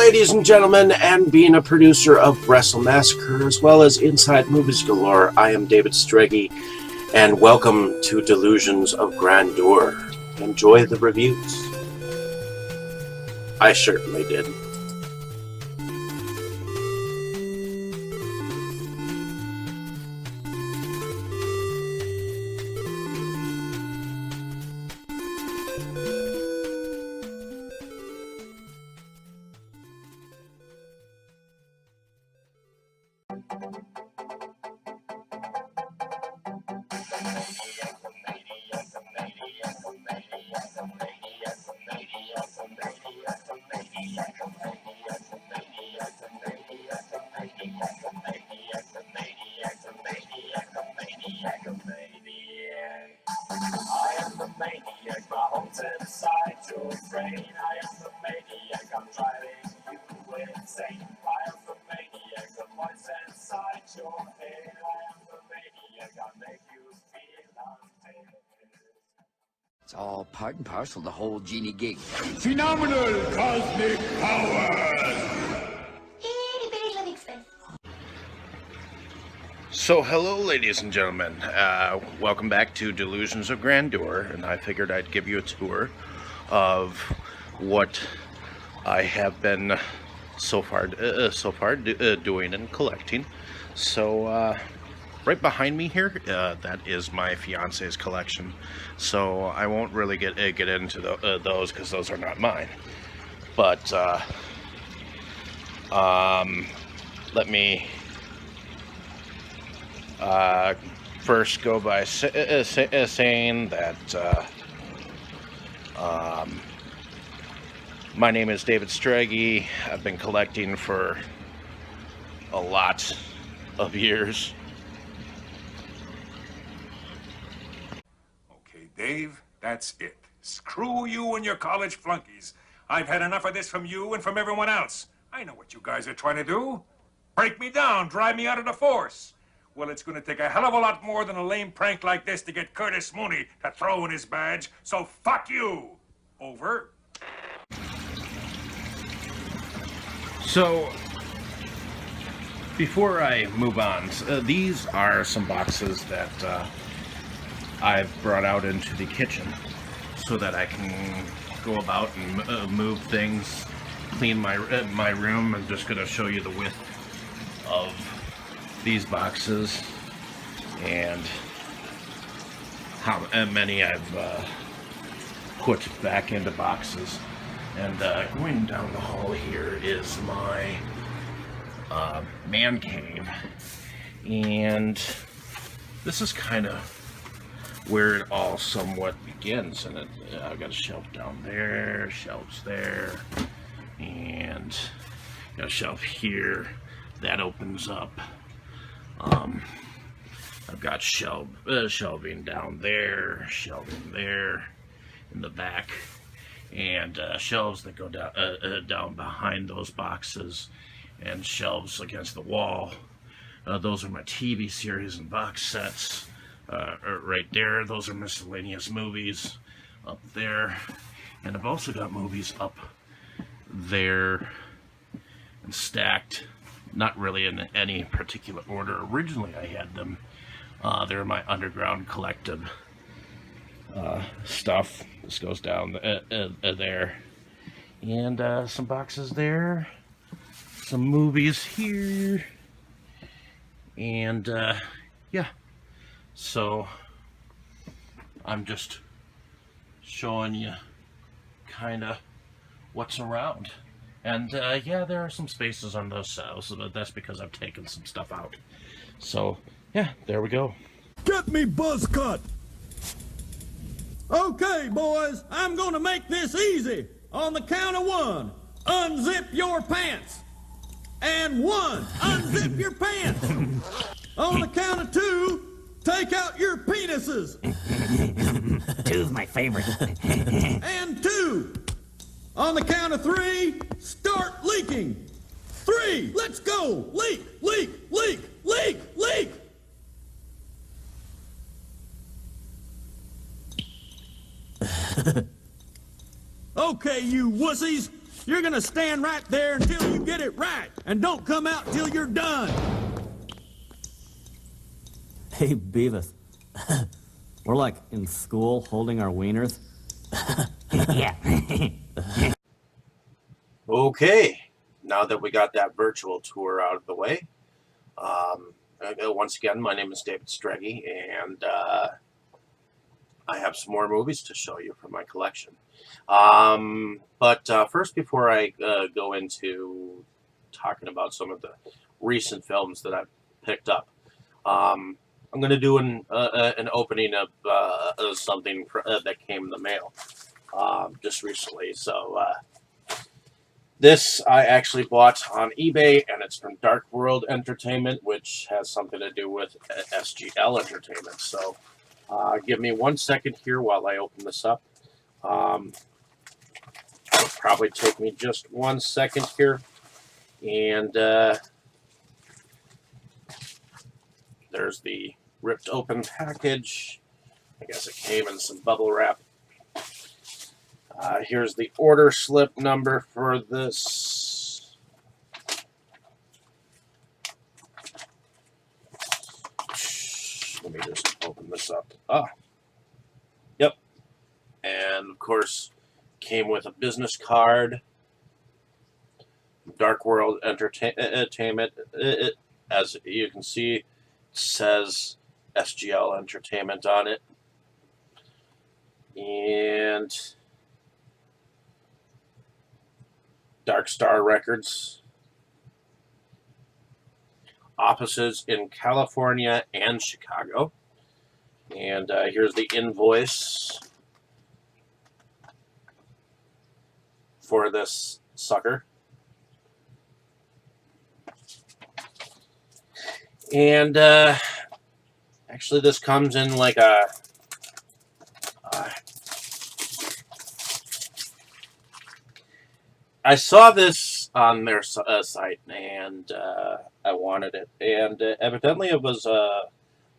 ladies and gentlemen, and being a producer of Wrestle Massacre as well as Inside Movies Galore, I am David Strege, and welcome to Delusions of Grandeur. Enjoy the reviews. I certainly did. It's all part and parcel of the whole genie gig. Phenomenal cosmic powers! So, hello, ladies and gentlemen. Welcome back to Delusions of Grandeur, and I figured I'd give you a tour of what I have been so far doing and collecting. So, right behind me here, that is my fiance's collection. So I won't really get into those because those are not mine. But let me first go by saying that my name is David Strege. I've been collecting for a lot of years. Dave, that's it. Screw you and your college flunkies. I've had enough of this from you and from everyone else. I know what you guys are trying to do. Break me down, drive me out of the force. Well, it's going to take a hell of a lot more than a lame prank like this to get Curtis Mooney to throw in his badge, so fuck you. Over. So, before I move on, these are some boxes that I've brought out into the kitchen so that I can go about and move things, clean my room. I'm just going to show you the width of these boxes and how many I've put back into boxes. And going down the hall here is my man cave, and this is kind of where it all somewhat begins. And I've got a shelf down there, shelves there, and got a shelf here that opens up. I've got shelving down there, shelving there in the back, and shelves that go down behind those boxes, and shelves against the wall. Those are my TV series and box sets. Right there, those are miscellaneous movies up there, and I've also got movies up there and stacked, not really in any particular order. Originally I had them, they're my underground collective stuff. This goes down there, and some boxes there, some movies here, and yeah. So I'm just showing you kind of what's around. And yeah, there are some spaces on those cells, but that's because I've taken some stuff out. So yeah, there we go. Get me buzz cut! Okay, boys, I'm gonna make this easy. On the count of one, unzip your pants. And one, unzip your pants. On the count of two, take out your penises. Two's my favorite. And two. On the count of three, start leaking. Three, let's go. Leak, leak, leak, leak, leak. Okay, you wussies. You're gonna stand right there until you get it right, and don't come out till you're done. Hey, Beavis. We're like in school holding our wieners. Yeah. Okay, now that we got that virtual tour out of the way, once again, my name is David Streggy, and I have some more movies to show you from my collection. But first, before I go into talking about some of the recent films that I've picked up, I'm going to do an opening of something that came in the mail just recently. So this I actually bought on eBay, and it's from Dark World Entertainment, which has something to do with SGL Entertainment. So give me 1 second here while I open this up. It'll probably take me just 1 second here. And there's the ripped open package. I guess it came in some bubble wrap. Here's the order slip number for this. Let me just open this up. Yep. And of course, came with a business card. Dark World Entertainment. As you can see, it says SGL Entertainment on it. And Dark Star Records. Offices in California and Chicago. And here's the invoice for this sucker. And actually, this comes in like a I saw this on their site, and I wanted it. And evidently, it was a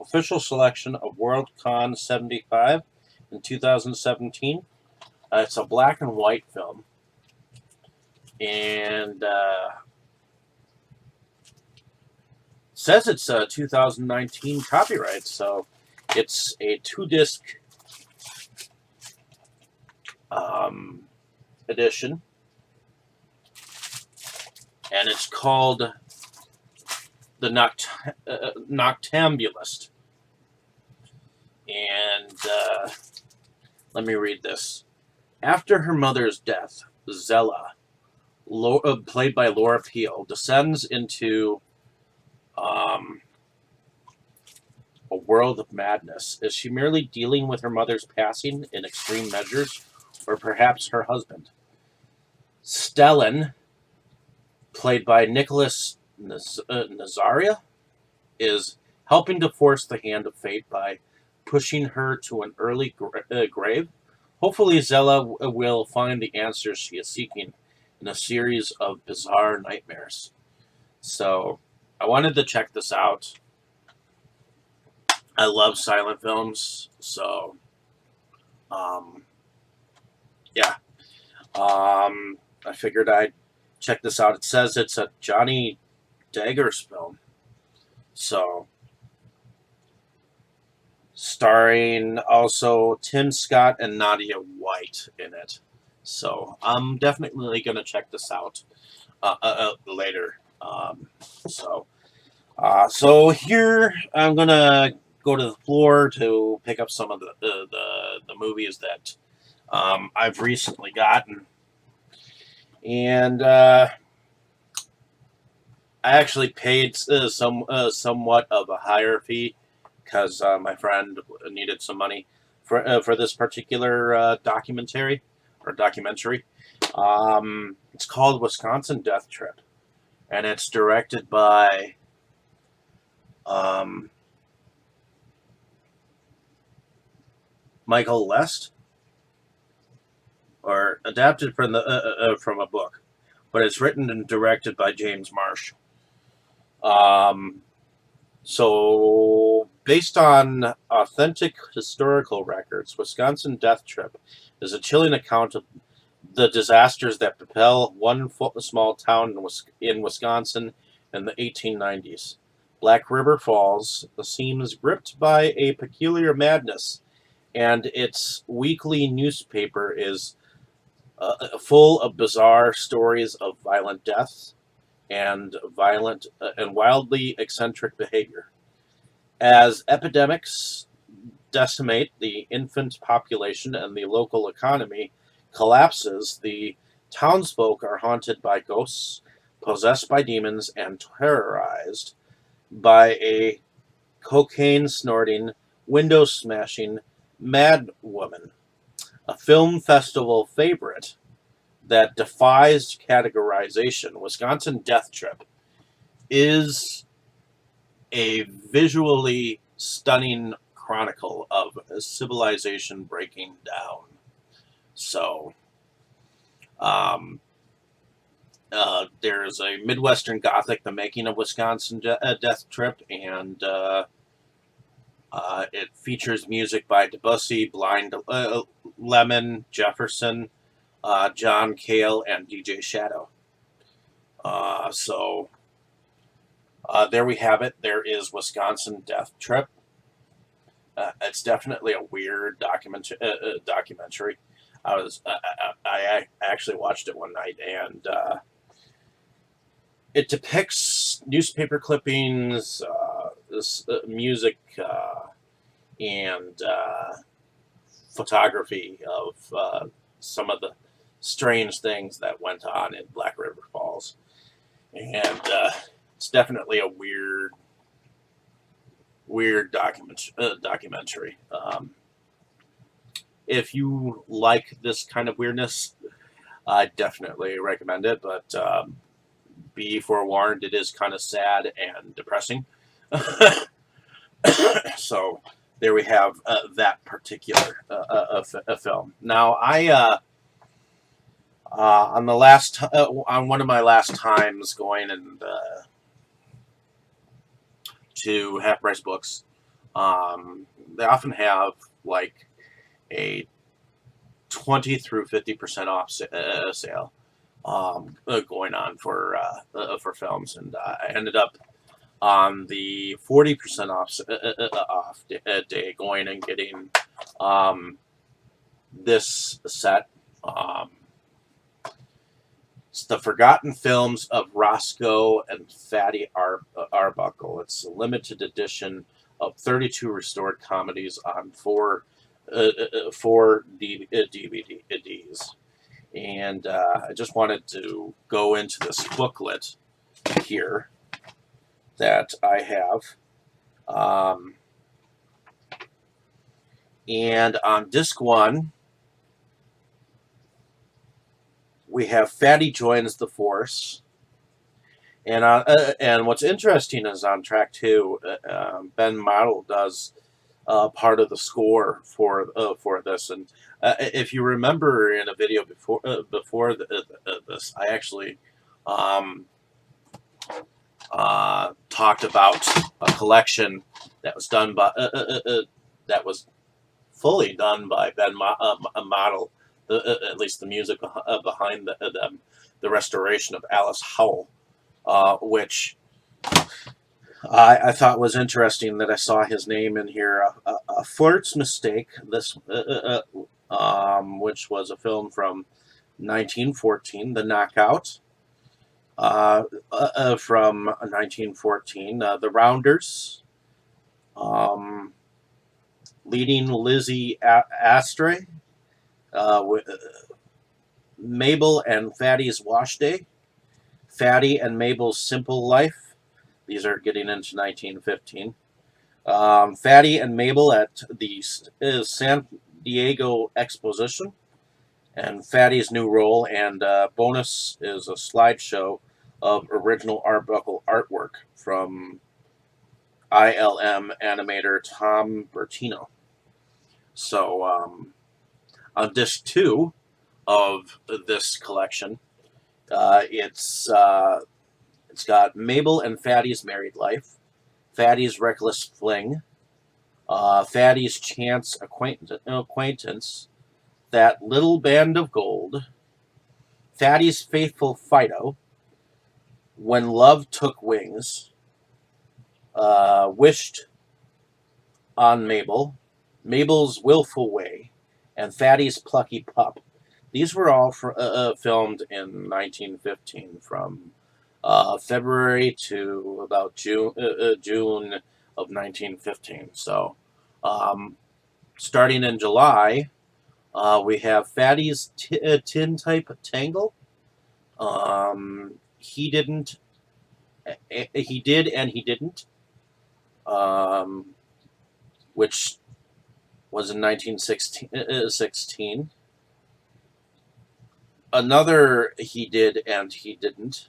official selection of Worldcon 75 in 2017. It's a black and white film, and says it's a 2019 copyright, so it's a 2-disc edition, and it's called The Noctambulist. And let me read this. After her mother's death, Zella, played by Laura Peel, descends into a world of madness. Is she merely dealing with her mother's passing in extreme measures, or perhaps her husband? Stellan, played by Nicholas Nazaria, is helping to force the hand of fate by pushing her to an early grave. Hopefully, Zella will find the answers she is seeking in a series of bizarre nightmares. So, I wanted to check this out. I love silent films, so yeah. I figured I'd check this out. It says it's a Johnny Daggers film, so starring also Tim Scott and Nadia White in it. So I'm definitely gonna check this out later. So here I'm gonna go to the floor to pick up some of the movies that I've recently gotten, and I actually paid somewhat of a higher fee because my friend needed some money for this particular documentary. It's called Wisconsin Death Trip, and it's directed by Michael Lest, or adapted from a book, but it's written and directed by James Marsh. So based on authentic historical records, Wisconsin Death Trip is a chilling account of the disasters that propel one small town in Wisconsin in the 1890s. Black River Falls seems gripped by a peculiar madness, and its weekly newspaper is full of bizarre stories of violent death and wildly eccentric behavior. As epidemics decimate the infant population and the local economy collapses, the townsfolk are haunted by ghosts, possessed by demons, and terrorized by a cocaine snorting, window smashing mad woman. A film festival favorite that defies categorization, Wisconsin Death Trip is a visually stunning chronicle of a civilization breaking down. So, there's a Midwestern Gothic, The Making of Wisconsin Death Trip, and it features music by Debussy, Blind Lemon, Jefferson, John Cale, and DJ Shadow. There we have it. There is Wisconsin Death Trip. It's definitely a weird documentary. I actually watched it one night, and it depicts newspaper clippings, music, and photography of some of the strange things that went on in Black River Falls, and it's definitely a weird documentary. If you like this kind of weirdness, I definitely recommend it, but be forewarned, it is kind of sad and depressing. So there we have that particular film. Now, on one of my last times going and to Half Price Books, they often have like a 20 through 50% off sale going on for films, and I ended up on the 40% off day, going and getting this set. It's The Forgotten Films of Roscoe and Fatty Arbuckle. It's a limited edition of 32 restored comedies on four DVDs. And I just wanted to go into this booklet here that I have. And on disc 1, we have Fatty Joins the Force. And what's interesting is on track 2, Ben Model does part of the score for this. And if you remember in a video before this, I actually talked about a collection that was done by that was fully done by Ben Model, at least the music behind the restoration of Alice Howell, which I thought was interesting that I saw his name in here. A Flirt's Mistake, this which was a film from 1914. The Knockout from 1914. The Rounders, leading Lizzie Astray, Mabel and Fatty's Wash Day, Fatty and Mabel's Simple Life. These are getting into 1915. Fatty and Mabel at the San Diego Exposition, and Fatty's New Role, and bonus is a slideshow of original Arbuckle artwork from ILM animator Tom Bertino. So on disc 2 of this collection, it's got Mabel and Fatty's Married Life, Fatty's Reckless Fling, Fatty's Chance Acquaintance, That Little Band of Gold, Fatty's Faithful Fido, When Love Took Wings, Wished on Mabel, Mabel's Willful Way, and Fatty's Plucky Pup. These were all filmed in 1915, from February to about June of 1915. So, starting in July, we have Fatty's Tin Type Tangle. He did and he didn't, which was in 1916. Another He Did and He Didn't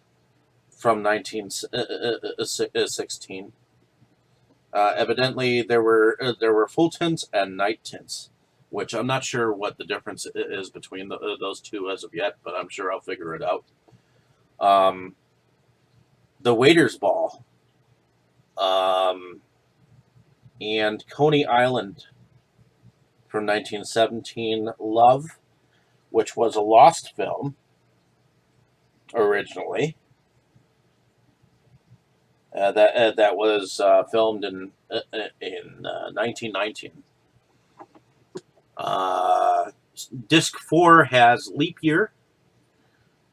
from 1916. Evidently, there were full tints and night tints, which I'm not sure what the difference is between those two as of yet, but I'm sure I'll figure it out. The Waiter's Ball, and Coney Island from 1917. Love, which was a lost film originally. That was filmed in 1919. Disc 4 has Leap Year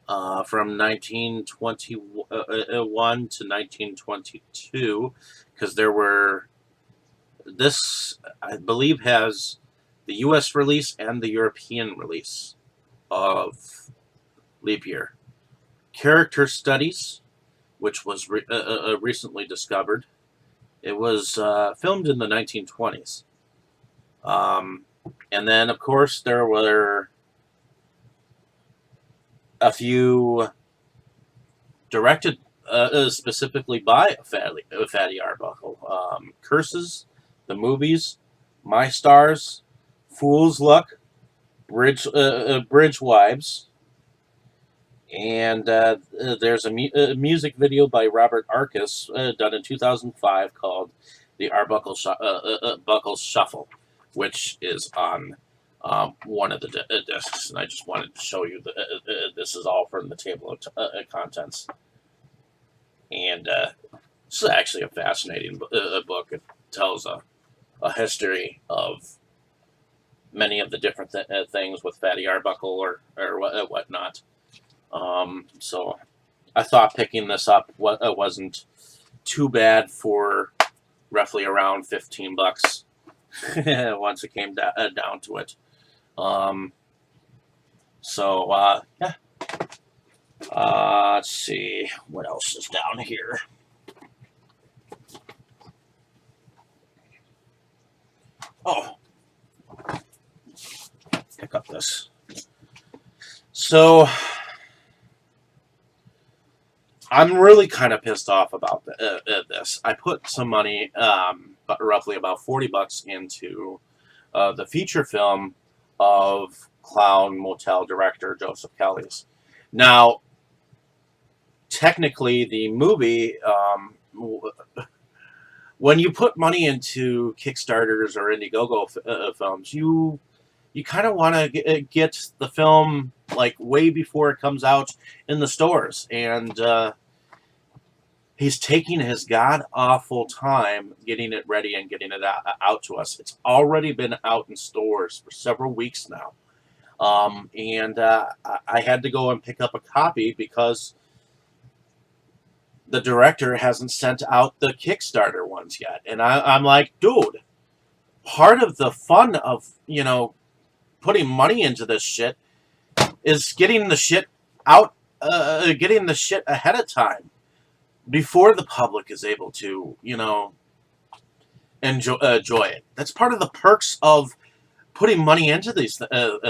from 1921 to 1922, because this, I believe, has the U.S. release and the European release of Leap Year. Character Studies, which was recently discovered. It was filmed in the 1920s. And then, of course, there were a few directed specifically by Fatty Arbuckle. Curses, the movies, My Stars, Fool's Luck, Bridge Wives, and there's a music video by Robert Arkus done in 2005 called The Arbuckle Buckle Shuffle, which is on one of the discs, and I just wanted to show you that this is all from the table of contents. And this is actually a fascinating book. It tells a history of many of the different things with Fatty Arbuckle or whatnot. So I thought picking this up wasn't too bad for roughly around $15 once it came down to it. Yeah. Let's see what else is down here. Oh, pick up this. So I'm really kind of pissed off about this. I put some money, roughly about $40 into the feature film of Clown Motel director Joseph Kelly's. Now, technically, the movie, when you put money into Kickstarters or Indiegogo films, you kind of want to get the film like way before it comes out in the stores, and he's taking his god-awful time getting it ready and getting it out to us. It's already been out in stores for several weeks now. And I had to go and pick up a copy because the director hasn't sent out the Kickstarter ones yet. And I'm like, dude, part of the fun of, putting money into this shit is getting the shit out, getting the shit ahead of time before the public is able to, enjoy it. That's part of the perks of putting money into these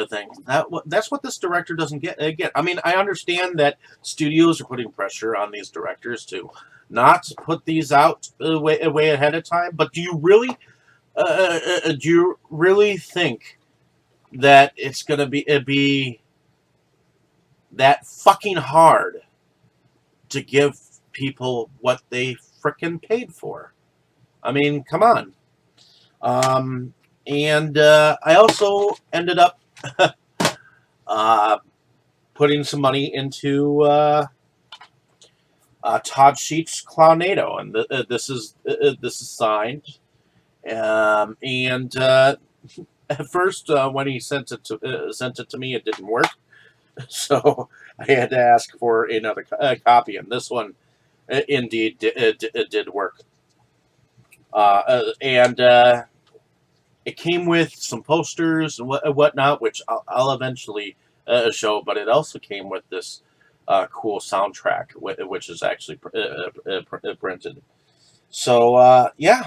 things. That's what this director doesn't get. I mean, I understand that studios are putting pressure on these directors to not put these out way ahead of time. But do you really think that it's going to be that fucking hard to give people what they frickin' paid for? I mean, come on. And I also ended up putting some money into Todd Sheets Clownado, and this is signed. And at first, when he sent it to me, it didn't work, so I had to ask for another copy. And this one, indeed, it did work. And it came with some posters and whatnot, which I'll eventually show. But it also came with this cool soundtrack, which is actually printed. So yeah,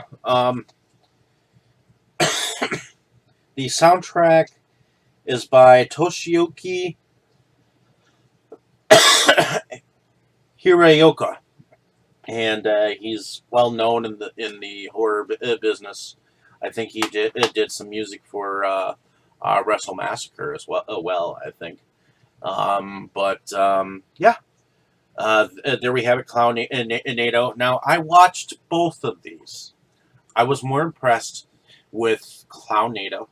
the soundtrack is by Toshiyuki Hiraoka, and he's well known in the horror business. I think he did some music for Wrestle Massacre as well. I think. Yeah. There we have it, Clownado. Now, I watched both of these. I was more impressed with Clownado,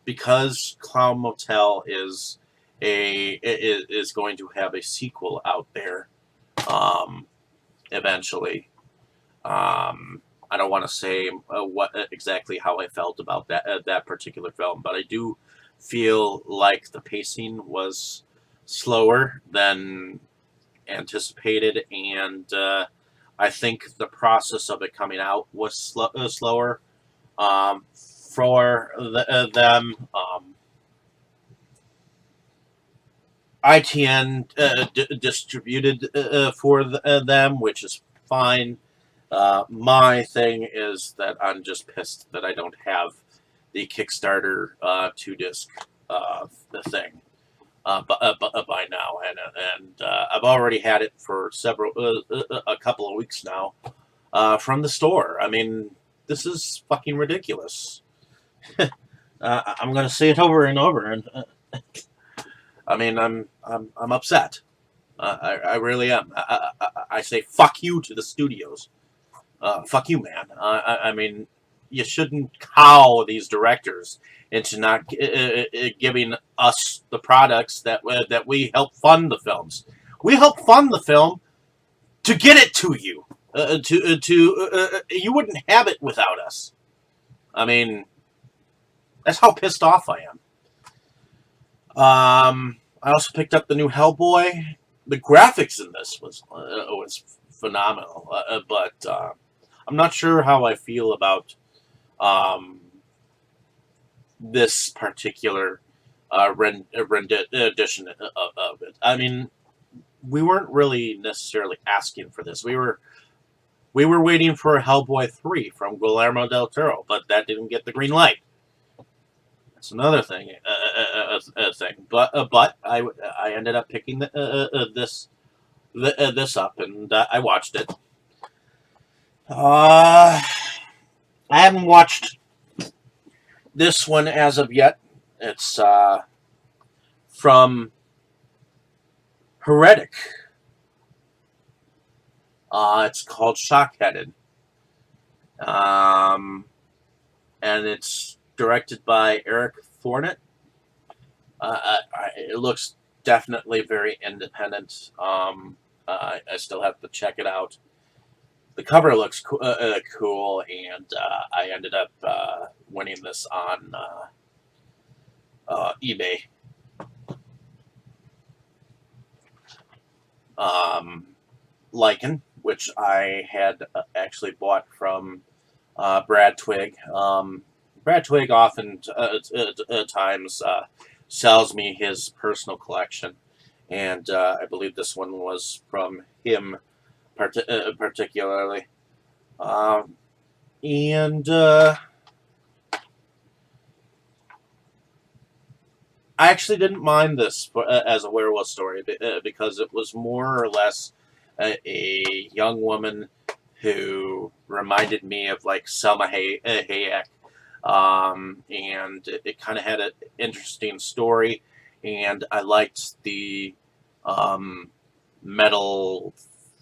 because Clown Motel is going to have a sequel out there, eventually. I don't want to say what exactly how I felt about that particular film, but I do feel like the pacing was slower than anticipated, and I think the process of it coming out was slower for them. ITN distributed for them, which is fine. My thing is that I'm just pissed that I don't have the Kickstarter 2-disc the thing by now, and I've already had it for a couple of weeks now from the store. I mean, this is fucking ridiculous. I'm gonna say it over and over, and I mean, I'm upset. I really am. I say fuck you to the studios. Fuck you, man. I mean, you shouldn't cow these directors into not giving us the products that we help fund the films. We help fund the film to get it to you. You wouldn't have it without us. I mean, that's how pissed off I am. I also picked up the new Hellboy. The graphics in this was phenomenal, but I'm not sure how I feel about this particular rendition of it. I mean, we weren't really necessarily asking for this. We were waiting for Hellboy 3 from Guillermo del Toro, but that didn't get the green light. That's another thing. But I ended up picking this up, and I watched it. I haven't watched this one as of yet. It's from Heretic. It's called Shockheaded. And it's directed by Eric Fornet. It looks definitely very independent. I still have to check it out. The cover looks cool, and I ended up winning this on eBay. Lycan, which I had actually bought from Brad Twigg. Brad Twigg often times sells me his personal collection, and I believe this one was from him particularly. And I actually didn't mind this as a werewolf story because it was more or less a young woman who reminded me of like Selma Hayek. And it kind of had an interesting story, and I liked the metal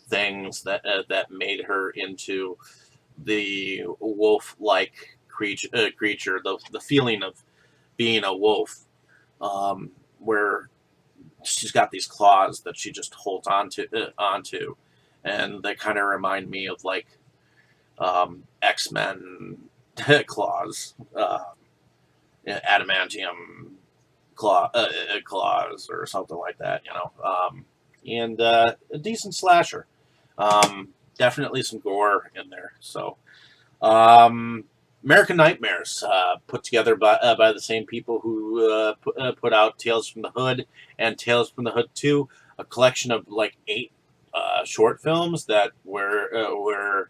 things that made her into the wolf-like creature, the feeling of being a wolf. where she's got these claws that she just holds onto, and they kind of remind me of like X-Men claws, adamantium claws or something like that, and a decent slasher. Definitely some gore in there. So, American Nightmares, put together by the same people who put out Tales from the Hood and Tales from the Hood 2, a collection of like 8 short films that were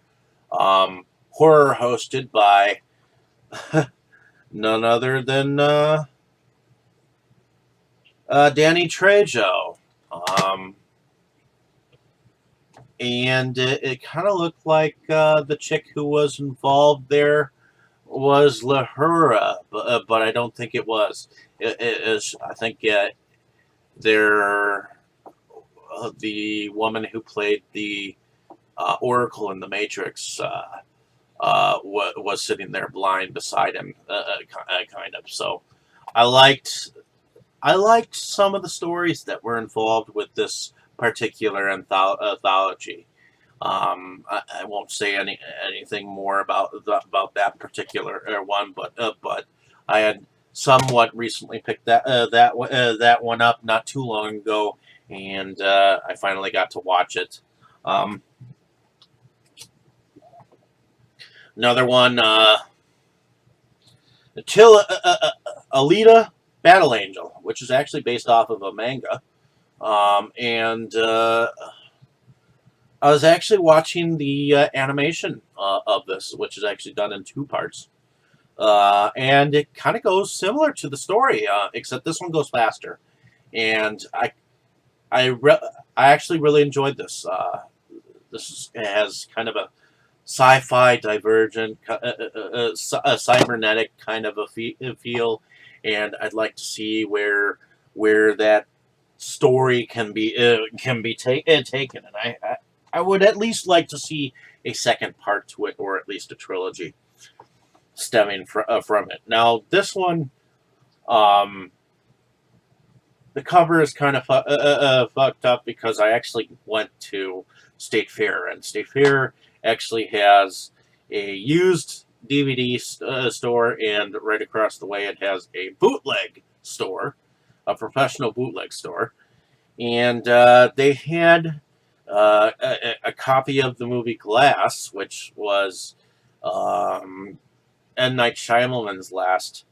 horror hosted by none other than Danny Trejo. And it kind of looked like the chick who was involved there was Lahura, but I don't think it was. It is, I think, they're the woman who played the Oracle in the Matrix was sitting there blind beside him, kind of. So, I liked some of the stories that were involved with this particular anthology. I won't say anything more about that particular one, but I had somewhat recently picked that one up not too long ago, and I finally got to watch it. Another one, Alita Battle Angel, which is actually based off of a manga. And I was actually watching the animation of this, which is actually done in 2 parts. And it kind of goes similar to the story, except this one goes faster. And I actually really enjoyed this. It has kind of a sci-fi divergent, a cybernetic kind of a feel, and I'd like to see where that story can be taken, and I would at least like to see a second part to it, or at least a trilogy stemming from it. Now, this one, the cover is kind of fucked up because I actually went to State Fair, and State Fair actually has a used DVD store, and right across the way it has a bootleg store, a professional bootleg store, and they had a copy of the movie Glass, which was M. Night Shyamalan's last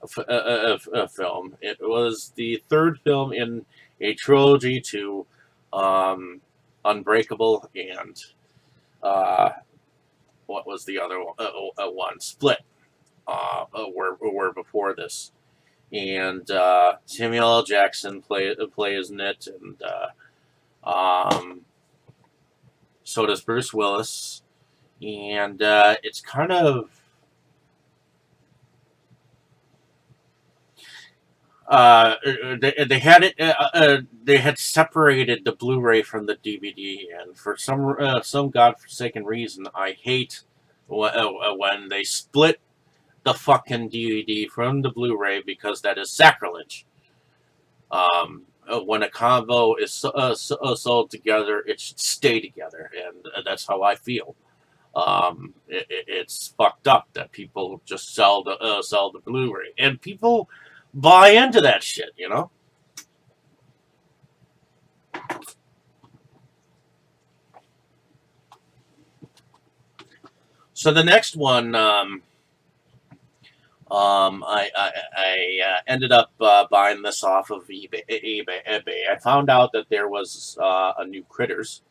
film. It was the 3rd film in a trilogy to Unbreakable and what was the other one? Split. Were before this, and Samuel L. Jackson plays in it, and so does Bruce Willis, and it's kind of they had it. They had separated the Blu-ray from the DVD, and for some godforsaken reason, I hate when they split the fucking DVD from the Blu-ray, because that is sacrilege. When a combo is sold together, it should stay together, and that's how I feel. It's fucked up that people just sell the Blu-ray, and people buy into that shit, So the next one, I ended up buying this off of eBay. I found out that there was a new Critters,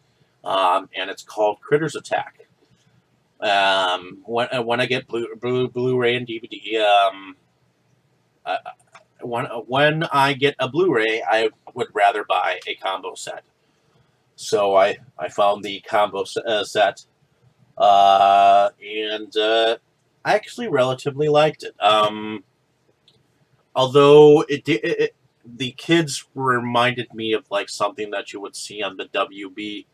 and it's called Critters Attack. When I get Blu-ray and DVD, when I get a Blu-ray, I would rather buy a combo set. So I found the combo set, and I actually relatively liked it. Although the kids reminded me of like something that you would see on the WB,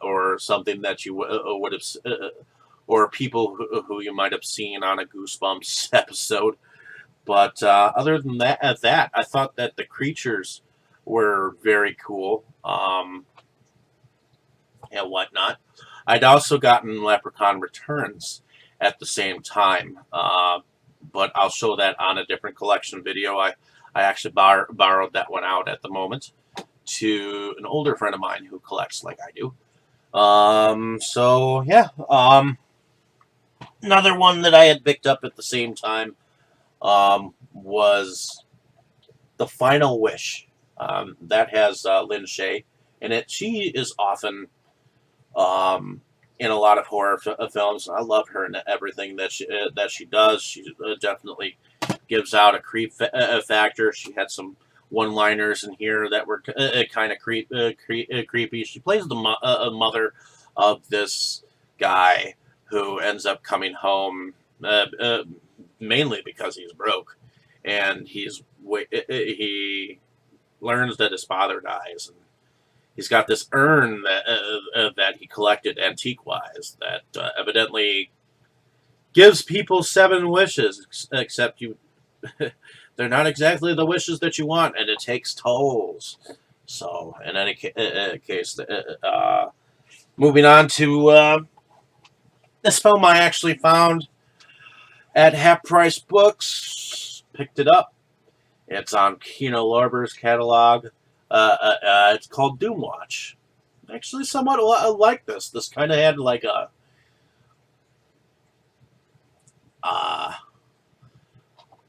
or something that you would have, or people who you might have seen on a Goosebumps episode. But other than that, I thought that the creatures were very cool, and whatnot. I'd also gotten Leprechaun Returns at the same time, but I'll show that on a different collection video. I actually borrowed that one out at the moment to an older friend of mine who collects like I do. So yeah, another one that I had picked up at the same time was The Final Wish. That has Lynn Shay in it. She is often in a lot of horror films. I love her and everything that she does. She definitely gives out a creep factor. She had some one-liners in here that were kind of creepy. She plays the mother of this guy who ends up coming home mainly because he's broke, and he learns that his father dies, and he's got this urn that he collected antique-wise that evidently gives people 7 wishes, except they're not exactly the wishes that you want, and it takes tolls. So, in any case, moving on to this film I actually found at Half Price Books. Picked it up. It's on Kino Lorber's catalog. It's called Doomwatch. Actually, somewhat like this. This kind of had like a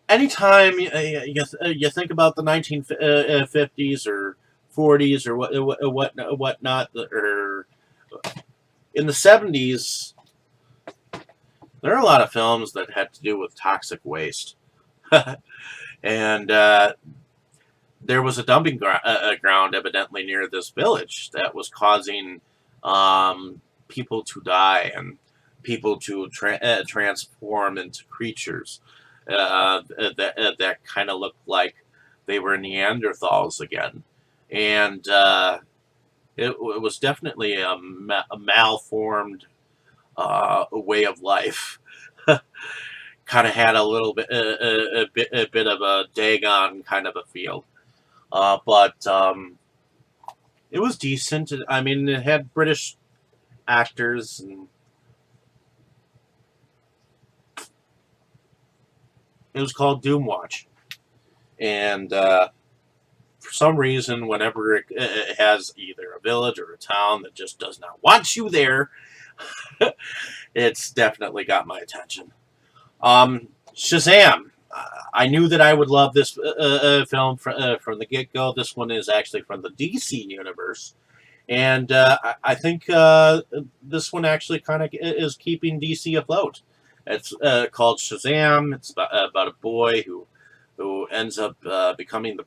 anytime you think about the 1950s or 40s or whatnot, or in the 70s, there are a lot of films that had to do with toxic waste, and there was a dumping ground evidently near this village that was causing people to die and people to transform into creatures that kind of looked like they were Neanderthals again. And it was definitely a malformed way of life. Kind of had a little bit, a bit of a Dagon kind of a feel. But it was decent. I mean, it had British actors, and it was called Doomwatch. And for some reason, whenever it has either a village or a town that just does not want you there, it's definitely got my attention. Shazam. I knew that I would love this film from the get-go. This one is actually from the DC universe. And I think this one actually kind of is keeping DC afloat. It's called Shazam. It's about a boy who ends up becoming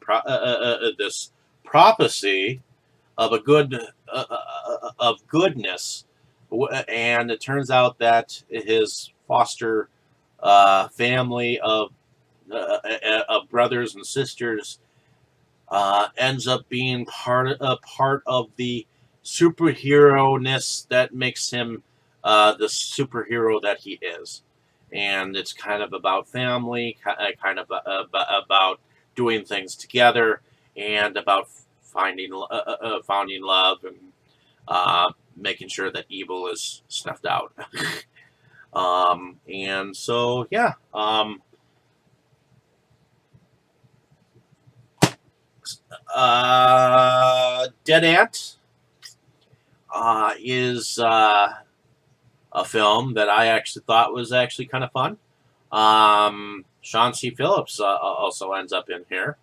this prophecy of of goodness, and it turns out that his foster family of brothers and sisters ends up being part of the superhero-ness that makes him the superhero that he is. And it's kind of about family, kind of about doing things together, and about finding love, and making sure that evil is snuffed out. And so, yeah. Dead Ant is a film that I actually thought was actually kind of fun. Sean C. Phillips also ends up in here.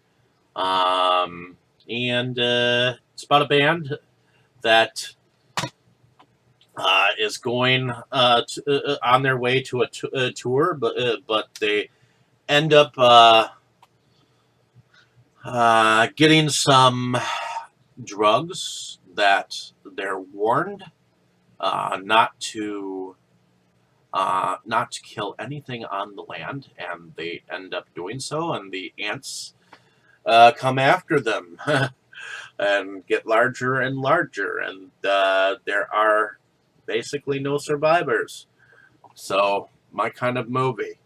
And it's about a band that is going on their way to a tour, but they end up getting some drugs that they're warned not to kill anything on the land, and they end up doing so, and the ants come after them and get larger and larger, and there are basically no survivors. So my kind of movie,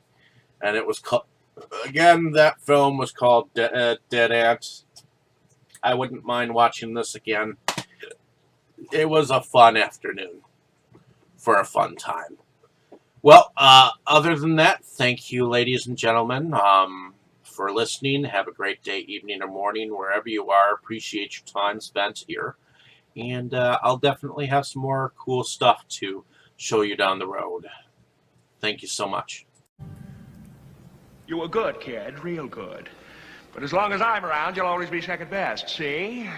and it was Again, that film was called Dead Ant. I wouldn't mind watching this again. It was a fun afternoon for a fun time. Well, other than that, thank you, ladies and gentlemen, for listening. Have a great day, evening, or morning, wherever you are. Appreciate your time spent here. And I'll definitely have some more cool stuff to show you down the road. Thank you so much. You were good, kid, real good. But as long as I'm around, you'll always be second best, see?